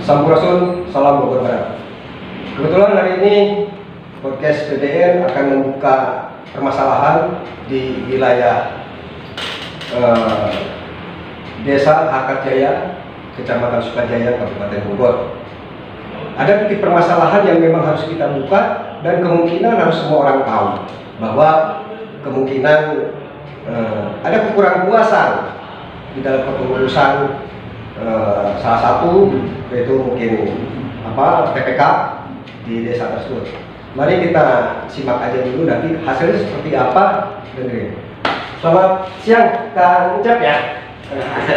Sampurasun, salam Bogor Barat. Kebetulan hari ini podcast PDN akan membuka permasalahan di wilayah Desa Akarjaya, Kecamatan Sukajaya, Kabupaten Bogor. Ada titik permasalahan yang memang harus kita buka dan kemungkinan harus semua orang tahu bahwa kemungkinan ada kekurang puasan di dalam kepengurusan salah satu yaitu mungkin TPK di desa tersebut. Mari kita simak aja dulu nanti hasilnya seperti apa. Dengerin. Selamat siang Kang Ucap ya.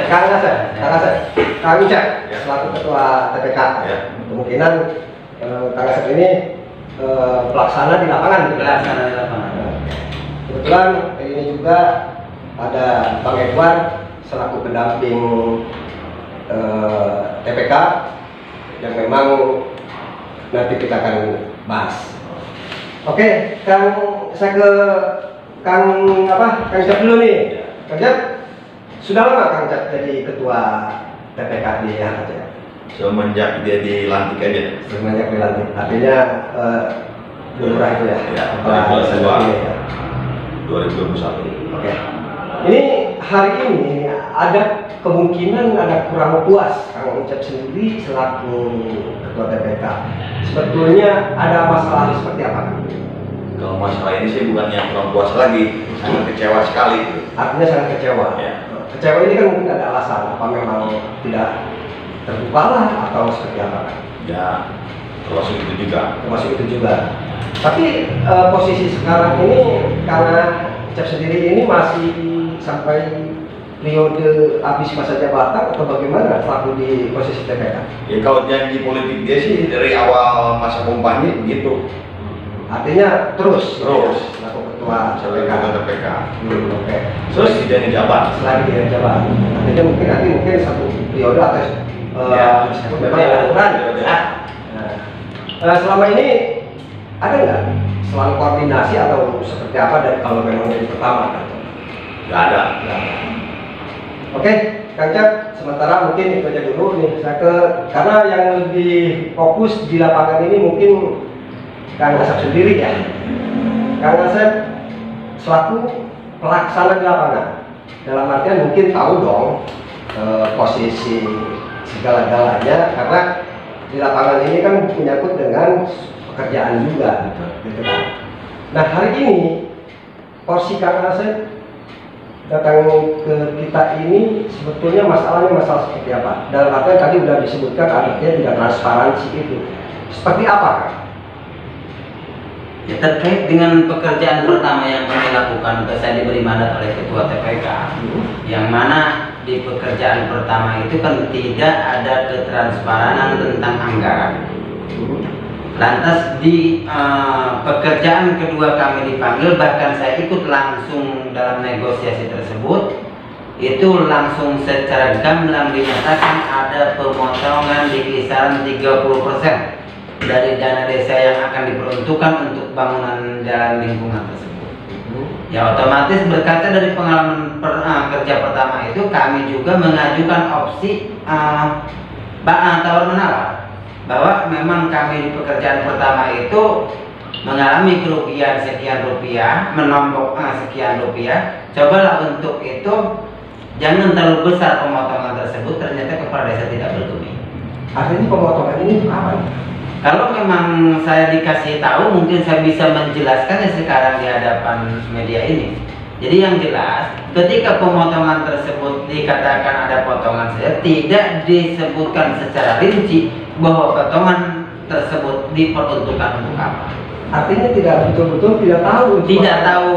Kang Ucap selaku ketua TPK. Ya. Kemungkinan Kang Asep ini pelaksana di lapangan. Kebetulan ini juga ada Bang Edward selaku pendamping TPK yang memang nanti kita akan bahas. Oke, saya ke Kang Ucap dulu nih. Kang Ucap, sudah lama Kang Ucap jadi ketua TPK di Akarjaya? Semenjak dia dilantik aja. Semenjak dilantik, artinya lurah itu ya? Ya, 2021. Oke. Ini hari ini ada kemungkinan ada kurang puas Kang Ucap sendiri selaku ketua TPK. Sebetulnya ada masalah seperti apa? Kalau masalah ini sih bukannya kurang puas lagi, sangat kecewa sekali. Artinya sangat kecewa. Ya. Kecewa ini kan mungkin ada alasan, apa memang tidak terbuka lah atau seperti apa? Ya, termasuk itu juga. Termasuk itu juga. Tapi posisi sekarang ini karena Ucap sendiri ini masih sampai periode habis masa jabatan atau bagaimana selaku di posisi TPK? Ya kalau janji politik dia sih dari awal masa kampanye begitu. Artinya terus selaku ketua TPK. Oke. Terus dia jabat. Selagi dia jabat. Artinya mungkin satu periode atau memang ada aturan. Selama ini ada nggak selalu koordinasi atau seperti apa dari kalau memang dari pertama kan? Nggak ada. Oke, Kang Ucap, sementara mungkin itu aja dulu nih. Karena yang lebih fokus di lapangan ini mungkin Kang Asep sendiri ya. Kang Asep selaku pelaksana di lapangan, dalam artian mungkin tahu dong posisi segala-galanya karena di lapangan ini kan menyangkut dengan pekerjaan juga, gitu kan. Nah hari ini porsi Kang Asep datang ke kita ini sebetulnya masalah seperti apa? Dalam artian tadi sudah disebutkan artinya tidak transparansi itu. Seperti apa Kang? Ya, terkait dengan pekerjaan pertama yang kami lakukan, saya diberi mandat oleh ketua TPK, yang mana di pekerjaan pertama itu kan tidak ada ketransparanan tentang anggaran. Lantas di pekerjaan kedua kami dipanggil, bahkan saya ikut langsung dalam negosiasi tersebut. Itu langsung secara gamblang dinyatakan ada pemotongan di kisaran 30% dari dana desa yang akan diperuntukkan untuk bangunan jalan lingkungan tersebut. Ya otomatis berkaca dari pengalaman kerja pertama itu, kami juga mengajukan opsi tawar-menawar bahwa memang kami di pekerjaan pertama itu mengalami kerugian sekian rupiah, menombok sekian rupiah. Cobalah untuk itu jangan terlalu besar pemotongan tersebut, ternyata kepala desa tidak bergeming. Artinya pemotongan ini apa? Kalau memang saya dikasih tahu, mungkin saya bisa menjelaskannya sekarang di hadapan media ini. Jadi yang jelas, ketika pemotongan tersebut dikatakan ada potongan saja, tidak disebutkan secara rinci bahwa potongan tersebut diperuntukkan untuk apa. Artinya tidak betul-betul tidak tahu. Tidak tahu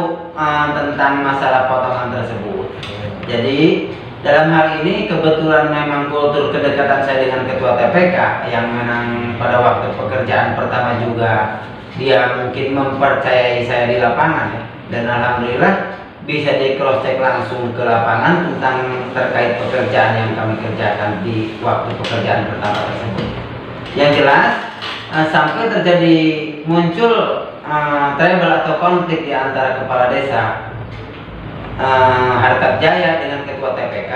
tentang masalah potongan tersebut. Jadi dalam hal ini kebetulan memang kultur kedekatan saya dengan ketua TPK yang memang pada waktu pekerjaan pertama juga dia mungkin mempercayai saya di lapangan ya. Dan alhamdulillah bisa di cross check langsung ke lapangan tentang terkait pekerjaan yang kami kerjakan di waktu pekerjaan pertama tersebut. Yang jelas sampai terjadi muncul trouble atau konflik di antara kepala desa Harkat Jaya dengan ketua TPK,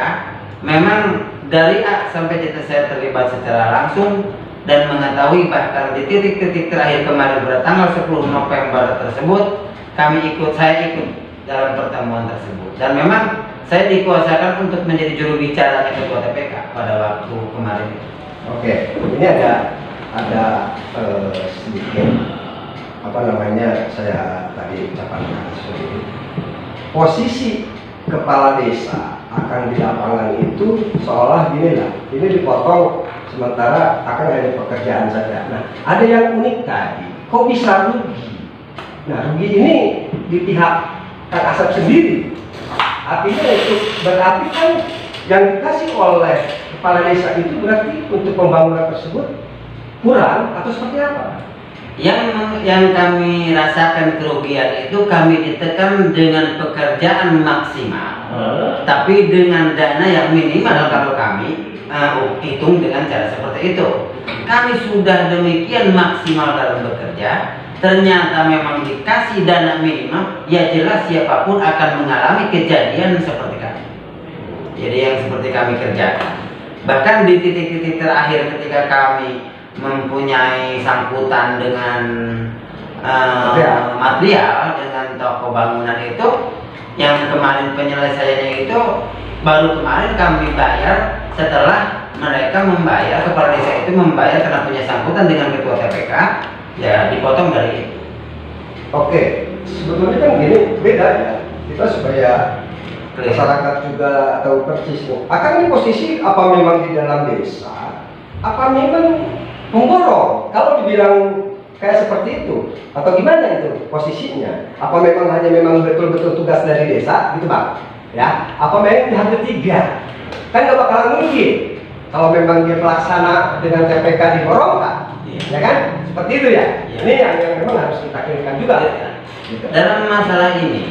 memang dari A sampai Z saya terlibat secara langsung dan mengetahui bahkan di titik-titik terakhir kemarin pada tanggal 10 November tersebut saya ikut dalam pertemuan tersebut, dan memang saya dikuasakan untuk menjadi juru bicara ketua TPK pada waktu kemarin. Oke, ini ada sedikit saya tadi ucapan seperti posisi kepala desa akan di lapangan itu seolah gini lah, ini dipotong sementara akan ada pekerjaan saja. Nah, ada yang unik tadi, kok bisa rugi? Nah, rugi ini di pihak Kang Asep sendiri. Artinya itu berarti kan yang dikasih oleh kepala desa itu berarti untuk pembangunan tersebut kurang atau seperti apa? Yang kami rasakan kerugian itu kami ditekan dengan pekerjaan maksimal, tapi dengan dana yang minimal kalau kami hitung dengan cara seperti itu. Kami sudah demikian maksimal dalam bekerja, ternyata memang dikasih dana minimal, ya jelas siapapun akan mengalami kejadian seperti kami. Jadi yang seperti kami kerjakan. Bahkan di titik-titik terakhir ketika kami mempunyai sangkutan dengan material dengan toko bangunan itu, yang kemarin penyelesaiannya itu baru kemarin kami bayar setelah mereka membayar, kepala desa itu membayar karena punya sangkutan dengan ketua TPK, ya dipotong dari itu. Oke, sebetulnya kan gini, beda ya, kita supaya masyarakat juga tahu persis. Akan ini posisi apa memang di dalam desa, apa memang memborong? Kalau dibilang kayak seperti itu, atau gimana itu posisinya? Apa memang betul-betul tugas dari desa, gitu Bang? Ya, apa memang pihak ketiga? Kan gak bakalan mungkin kalau memang dia pelaksana dengan TPK diborongkan, ya kan? Seperti itu ya. Ini yang memang harus kita clearkan juga. Gitu. Dalam masalah ini,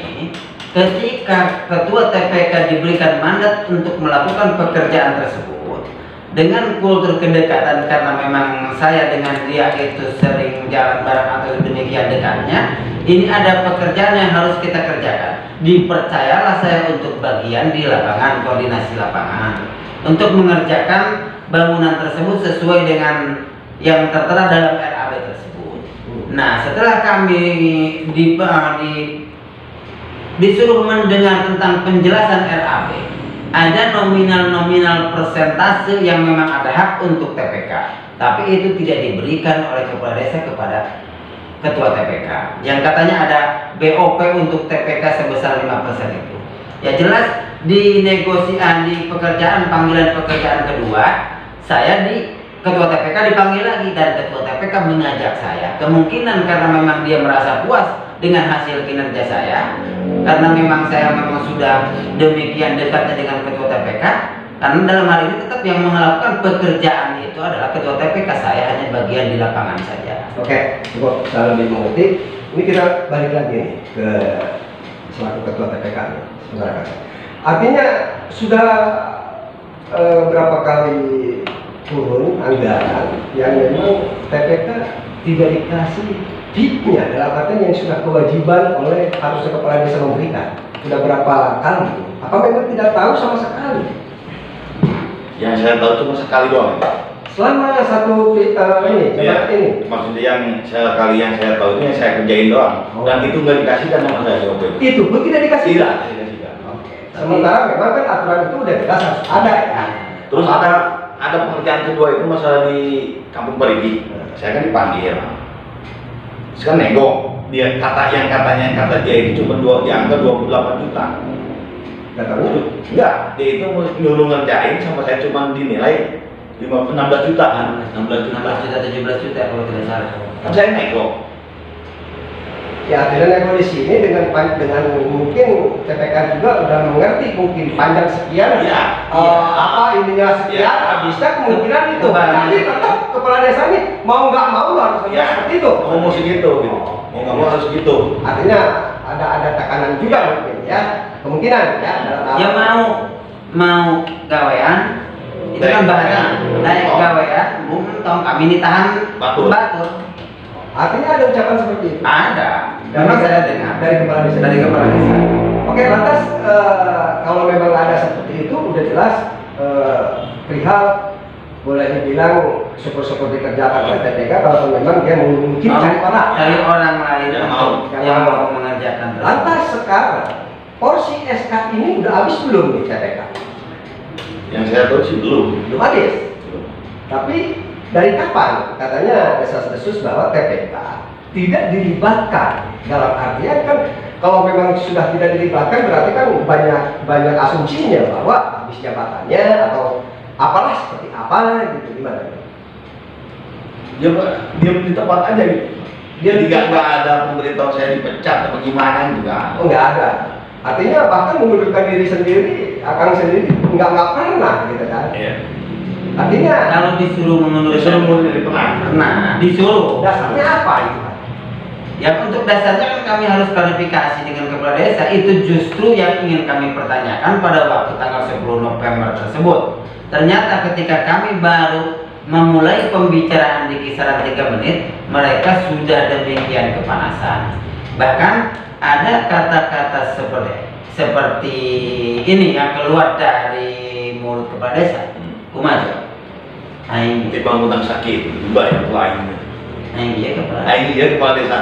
ketika ketua TPK diberikan mandat untuk melakukan pekerjaan tersebut dengan kultur kedekatan, karena memang saya dengan dia itu sering jalan bareng atau demikian dekatnya, ini ada pekerjaan yang harus kita kerjakan. Dipercayalah saya untuk bagian di lapangan, koordinasi lapangan, untuk mengerjakan bangunan tersebut sesuai dengan yang tertera dalam RAB tersebut. Nah, setelah kami disuruh mendengar tentang penjelasan RAB, ada nominal persentase yang memang ada hak untuk TPK, tapi itu tidak diberikan oleh kepala desa kepada ketua TPK. Yang katanya ada BOP untuk TPK sebesar 5% itu. Ya jelas di pekerjaan panggilan pekerjaan kedua, saya di ketua TPK dipanggil lagi, dan ketua TPK mengajak saya. Kemungkinan karena memang dia merasa puas dengan hasil kinerja saya, karena memang saya sudah demikian dekatnya dengan ketua TPK, karena dalam hal ini tetap yang melakukan pekerjaan itu adalah ketua TPK, saya hanya bagian di lapangan saja. Oke, cukup saya lebih mengerti. Ini kita balik lagi nih ke selaku ketua TPK nih, saudara. Artinya sudah berapa kali turun anggaran yang memang TPK tidak dikasih fee-nya, dalam artian yang sudah kewajiban oleh harusnya kepala desa memberikan. Sudah berapa kali? Apa memang tidak tahu sama sekali? Yang saya tahu cuma sekali doang. Selama satu ini. Maksudnya yang saya tahu itu yang saya kerjain doang. Dan itu nggak dikasih dan memang nggak diobek. Itu pun tidak dikasih. Tidak dikasihkan. Sementara memang kan aturan itu udah jelas harus ada ya. Terus ada pekerjaan kedua itu masalah di Kampung Parigi. Saya kan dipanggil. Terus kan nego. Dia kata dia itu cuma diangkat 28 juta. Nggak tahu. Enggak, dia itu nyuruh ngerjain sama saya cuma dinilai 16 jutaan. 17 juta kalau tidak salah. Tapi saya nego. Ya, akhirnya nego di sini dengan mungkin TPK juga udah mengerti mungkin panjang sekian, ininya sekian, habisnya kemungkinan itu. Tapi tetap kepala desa ini mau nggak mau harus seperti itu. Mau segitu, gitu. Mau nggak mau harus gitu. Artinya ada tekanan juga mungkin ya, kemungkinan ya. Ya mau gawean, itu kan bahasa naik gawean, tong kami ditahan batur. Artinya ada ucapan seperti itu? Ada. Memang saya dengar dari kepala desa. Oke, lantas kalau memang ada seperti itu, udah jelas perihal boleh dibilang syukur-syukur dikerjakan oleh TPK kalau memang dia mungkin cari orang lain Yang yang mau. mau mengerjakan tersebut. Lantas sekarang porsi SK ini udah habis belum nih TPK? Yang saya tahu sih belum. Belum habis. Tapi dari kapan katanya desas-desus bahwa TPK tidak dilibatkan? Dalam artian kan kalau memang sudah tidak dilibatkan berarti kan banyak asumsinya bahwa habis jabatannya atau apalah seperti apa gitu, gimana? Dia di tempat aja gitu. Dia nggak ada pemberitahuan saya dipecat atau gimana juga. Oh, nggak ada. Artinya bahkan mengundurkan diri sendiri, Akang sendiri nggak pernah gitu kan? Iya. Artinya Kalau disuruh mengundurkan mundur dari pernah. disuruh. dasarnya apa itu? Ya untuk dasarnya kan kami harus klarifikasi dengan kepala desa. Itu justru yang ingin kami pertanyakan pada waktu tanggal 10 November tersebut. Ternyata ketika kami baru memulai pembicaraan di kisaran 3 menit, mereka sudah demikian kepanasan. Bahkan ada kata-kata seperti ini yang keluar dari mulut kepala desa. Kumaja. Aing Timbang utang sakit, bayar lain. Aing dia kepala. Ini dia kepala desa.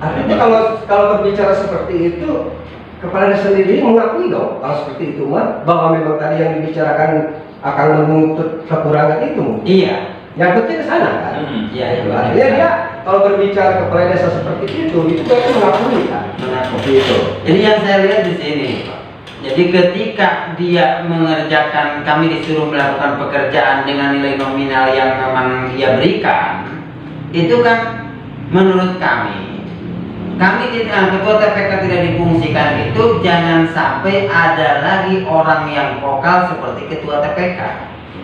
Artinya kalau berbicara seperti itu, kepala desa sendiri mengakui dong kalau seperti itu mah bahwa memang tadi yang dibicarakan akan menuntut kekurangan itu. Iya. Nyangkutnya ke sana kan? Iya itu. Artinya dia kalau berbicara kepala desa seperti itu berarti mengakui kan? Mengakui. Itu. Jadi yang saya lihat di sini, Pak. Jadi ketika dia mengerjakan, kami disuruh melakukan pekerjaan dengan nilai nominal yang memang dia berikan, itu kan menurut kami tidak, ketua TPK tidak difungsikan itu jangan sampai ada lagi orang yang vokal seperti ketua TPK.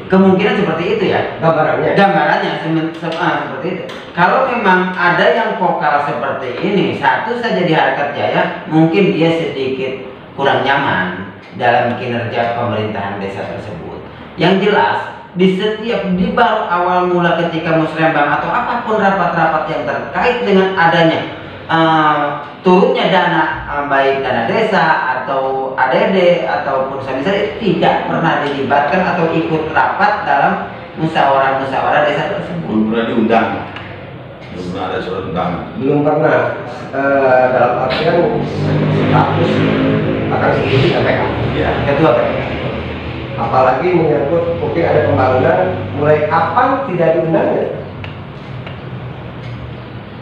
Kemungkinan seperti itu ya. Gambarannya seperti itu. Kalau memang ada yang vokal seperti ini, satu saja di Harkat Jaya, mungkin dia sedikit kurang nyaman dalam kinerja pemerintahan desa tersebut. Yang jelas di baru awal mula ketika musrembang atau apapun rapat-rapat yang terkait dengan adanya turunnya dana, baik dana desa atau ADD ataupun samisade, tidak pernah dilibatkan atau ikut rapat dalam musyawarah desa tersebut. Belum pernah diundang. Belum pernah ada surat undangan. Belum pernah dalam artian status akan sendiri TPK. Ya. Ketua TPK. Apalagi menyangkut mungkin ada pembangunan, mulai kapan tidak diundangnya?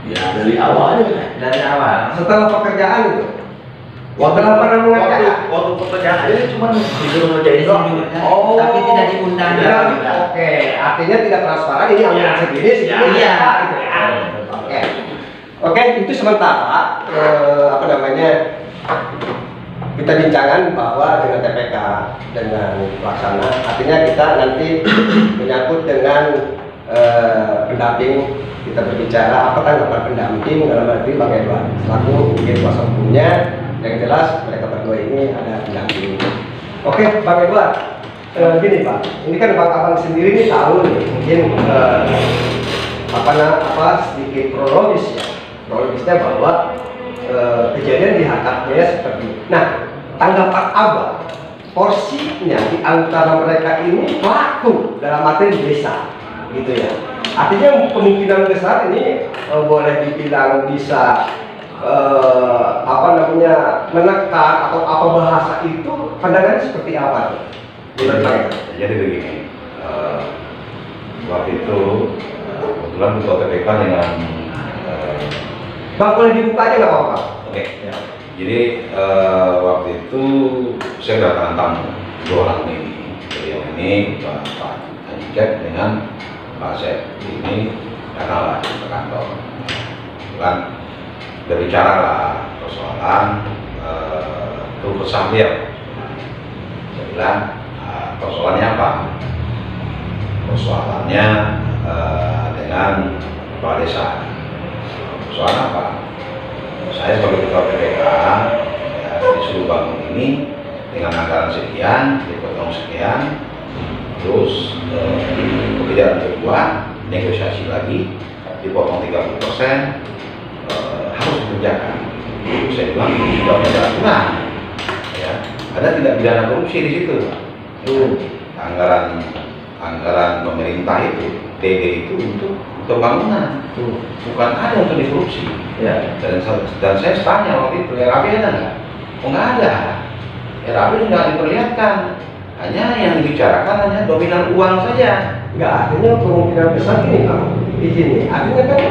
Ya dari awal aja. Dari awal. Setelah pekerjaan itu. Setelah pernah mengerjakan. Waktu pekerjaan aja cuma disuruh ngerjain doang. Oh, tapi tidak diundang. Oke, artinya tidak transparan, ini anggaran segini segini. Iya. Gitu ya. Oke, itu sementara apa namanya, kita bincangkan bahwa dengan TPK, dengan pelaksana, artinya kita nanti menyangkut dengan pendamping, kita berbicara apa tanggapan pendamping dalam arti Bang Edward selaku mungkin kuasa hukumnya. Yang jelas mereka berdua ini ada pendamping. Oke, Bang Edward, gini Pak, ini kan Bang Abang sendiri nih tahu nih mungkin sedikit kronologisnya bahwa kejadian di Harkat-Jaya seperti ini. Nah, tanggapan Abang, porsinya di antara mereka ini pelaku dalam arti di desa, gitu ya. Artinya kemungkinan besar ini boleh dibilang bisa menekan atau apa bahasa itu, pandangannya seperti apa tuh? Jadi begini, waktu itu kebetulan ketua TPK dengan Bang, boleh dibuka aja nggak apa-apa? Oke. Ya. Jadi waktu itu saya kedatangan tamu dua orang ini. Jadi yang ini Pak Anjek dengan Pak Sep. Ini datanglah ke kantor. Kan berbicara lah persoalan keluh kesah beliau. Saya bilang persoalannya apa? Persoalannya dengan kepala desa. Persoalan apa? Saya sebagai ketua PPK ya, disuruh bangun ini dengan anggaran sekian, dipotong sekian, terus pekerjaan kedua negosiasi lagi, dipotong 30%, harus dikerjakan. Saya bilang sudah ada aturan, ya, ada tidak pidana korupsi di situ, Anggaran anggaran pemerintah itu, DD itu untuk pembangunan, bukan ada untuk dikorupsi. Ya. Dan saya tanya waktu itu, RAB ada nggak? Oh nggak ada. RAB nggak diperlihatkan, hanya yang dibicarakan hanya dominan uang saja. Nggak, artinya kemungkinan besar ini Pak, di sini. Artinya kan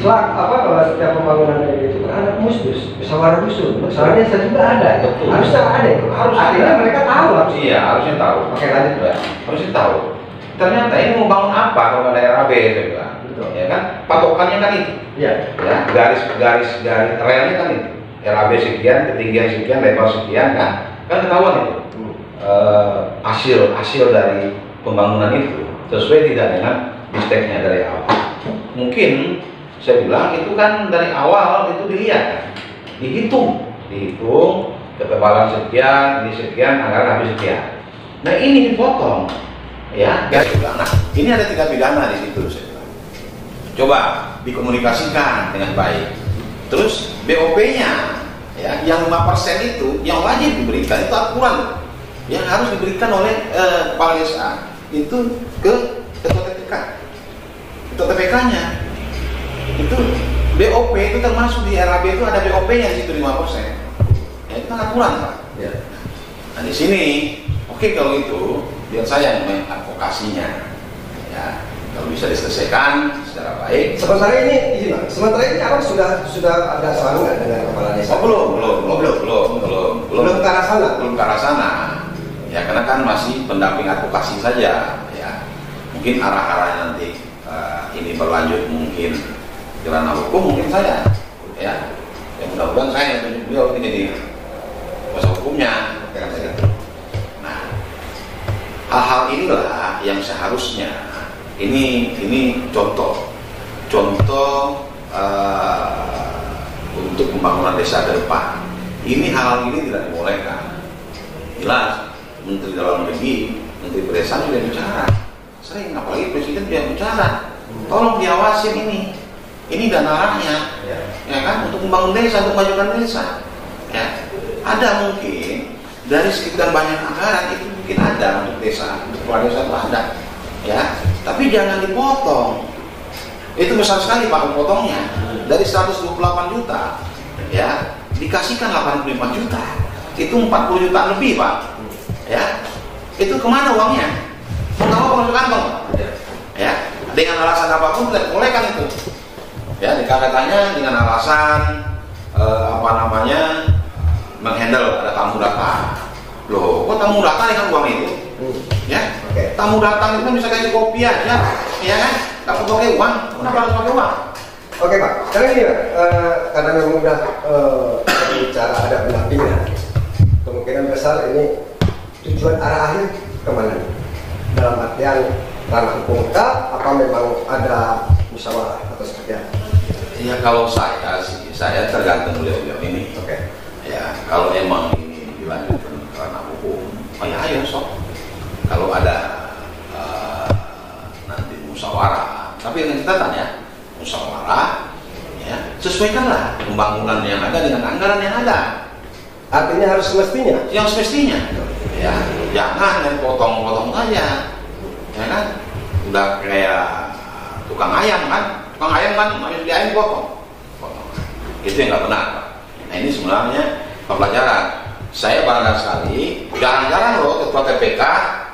setiap pembangunan itu kan ada musdus, musyawarah dusun. Musyawarah desa juga ada. Betul. Harusnya ada itu. Artinya mereka tahu harus. Iya, harusnya tahu. Oke, lanjut ya. Harusnya tahu. Ternyata ini mau bangun apa kalau ada RAB, saya bilang. Betul. Ya kan? Patokannya kan itu. Iya. Ya, garis relnya kan itu. RAB sekian, ketinggian sekian, lebar sekian kan ketahuan itu. Hasil dari pembangunan itu sesuai tidak dengan bisteknya dari awal. Mungkin saya bilang itu kan dari awal itu dilihat, dihitung ketebalan sekian, ini sekian, anggaran habis sekian. Nah ini dipotong, ya. Nah ini ada 3 pidana di situ, saya bilang. Coba dikomunikasikan dengan baik. Terus BOP-nya, ya, yang 5% itu yang wajib diberikan itu aturan yang harus diberikan oleh kepala desa itu ke ketua TPK-nya. Itu BOP itu termasuk di RAB itu ada BOP-nya di situ 5%. Ya itu kan aturan, Pak. Ya. Nah di sini, oke kalau itu biar saya yang mengadvokasinya. Ya, kalau bisa diselesaikan secara baik. Sementara ini apa sudah ada serangan dengan kepala desa? Oh, belum ke arah sana. Belum ke arah sana. Ya karena kan masih pendamping advokasi saja. Ya mungkin arah-arahnya nanti ini berlanjut mungkin ke ranah hukum mungkin saya. Ya mudah-mudahan saya yang tunjuk beliau ini di kuasa hukumnya. Nah hal-hal inilah yang seharusnya ini contoh untuk pembangunan desa ke depan. Ini hal ini tidak dibolehkan. Jelas Menteri Dalam Negeri, Menteri Pedesaan sudah bicara sering, apalagi Presiden sudah bicara, tolong diawasin ini dana rakyat, ya kan, untuk membangun desa, untuk memajukan desa. Ya, ada mungkin dari sekian banyak anggaran itu mungkin ada untuk desa, untuk kepala desa itu ada, ya, tapi jangan dipotong. Itu besar sekali Pak potongnya, dari 128 juta, ya, dikasihkan 85 juta, itu 40 juta lebih Pak. Ya, itu kemana uangnya? Mau masuk kantong, ya, dengan alasan apapun tidak bolehkan itu. Ya, katanya dengan alasan menghandle ada tamu datang. Loh, kok tamu datang dengan uang itu? Ya, tamu datang itu kan bisa kasih kopi aja, ya kan? Tak perlu pakai uang, kenapa harus pakai uang? Oke Pak, sekarang ini Pak, karena memang udah bicara ada pendampingan, kemungkinan besar ini tujuan arah akhir kemana? Dalam artian ranah hukum apa memang ada musyawarah atau seperti apa? Ya kalau saya tergantung beliau ini. Oke. Ya kalau emang ini dilanjutkan ke ranah hukum, ya ayo sok. Kalau ada nanti musyawarah, tapi yang kita tanya musyawarah, ya sesuaikanlah pembangunan yang ada dengan anggaran yang ada. Artinya harus semestinya. Yang semestinya. Ya, jangan yang potong-potong saja, ya kan? Udah kayak tukang ayam kan habis beli ayam potong. Itu yang nggak benar, Pak. Nah ini sebenarnya pembelajaran. Saya bangga sekali, jarang-jarang loh ketua TPK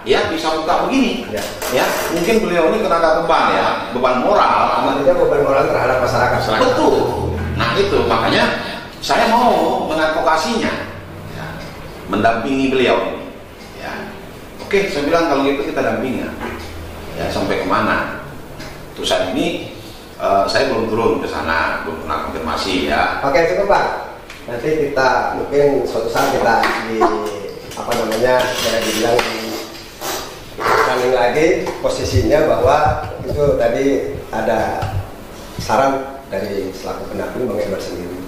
ya bisa buka begini. Ya, mungkin beliau ini kena beban ya, beban moral. Artinya beban moral terhadap masyarakat. Betul. Nah itu makanya saya mau mengadvokasinya, ya, mendampingi beliau ini. Oke, saya bilang kalau gitu kita dampingi ya sampai kemana. Terus saat ini saya belum turun ke sana, belum pernah konfirmasi ya. Oke, cukup Pak. Nanti kita mungkin suatu saat kita dibilang running lagi posisinya bahwa itu tadi ada saran dari selaku pendamping Bang Edward sendiri.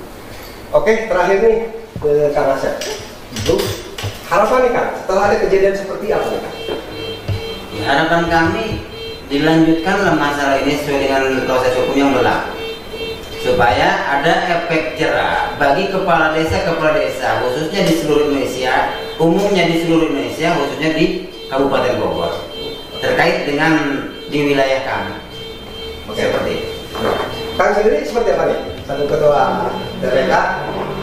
Oke, terakhir nih ke Kang Asep. Harapan nih Kang, setelah ada kejadian seperti apa nih Kang? Ya, harapan kami dilanjutkanlah masalah ini sesuai dengan proses hukum yang berlaku, supaya ada efek jerah bagi kepala desa khususnya di seluruh Indonesia, umumnya di seluruh Indonesia, khususnya di Kabupaten Bogor. terkait dengan di wilayah kami. Oke. Seperti itu. Kang sendiri seperti apa nih? Satu ketua TPK,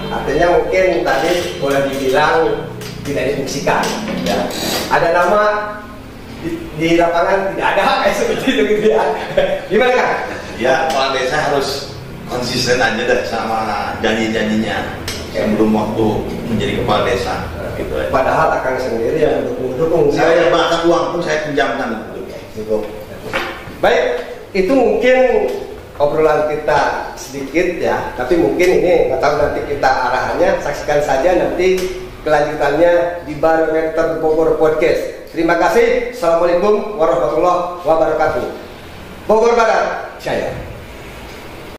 artinya mungkin tadi boleh dibilang tidak difungsikan. Ya. Ada nama di lapangan tidak ada kayak seperti itu gitu ya. Gimana Kang? Ya, kepala desa harus konsisten aja deh sama janji-janjinya sebelum waktu menjadi kepala desa. Gitu aja. Padahal Akang sendiri yang mendukung Saya bahkan uang pun saya pinjamkan untuk. Baik, itu mungkin obrolan kita sedikit ya, tapi mungkin ini nggak tahu nanti kita arahannya, saksikan saja nanti kelanjutannya di Barometer Bogor Podcast. Terima kasih. Assalamualaikum warahmatullahi wabarakatuh. Bogor Barat, Jaya.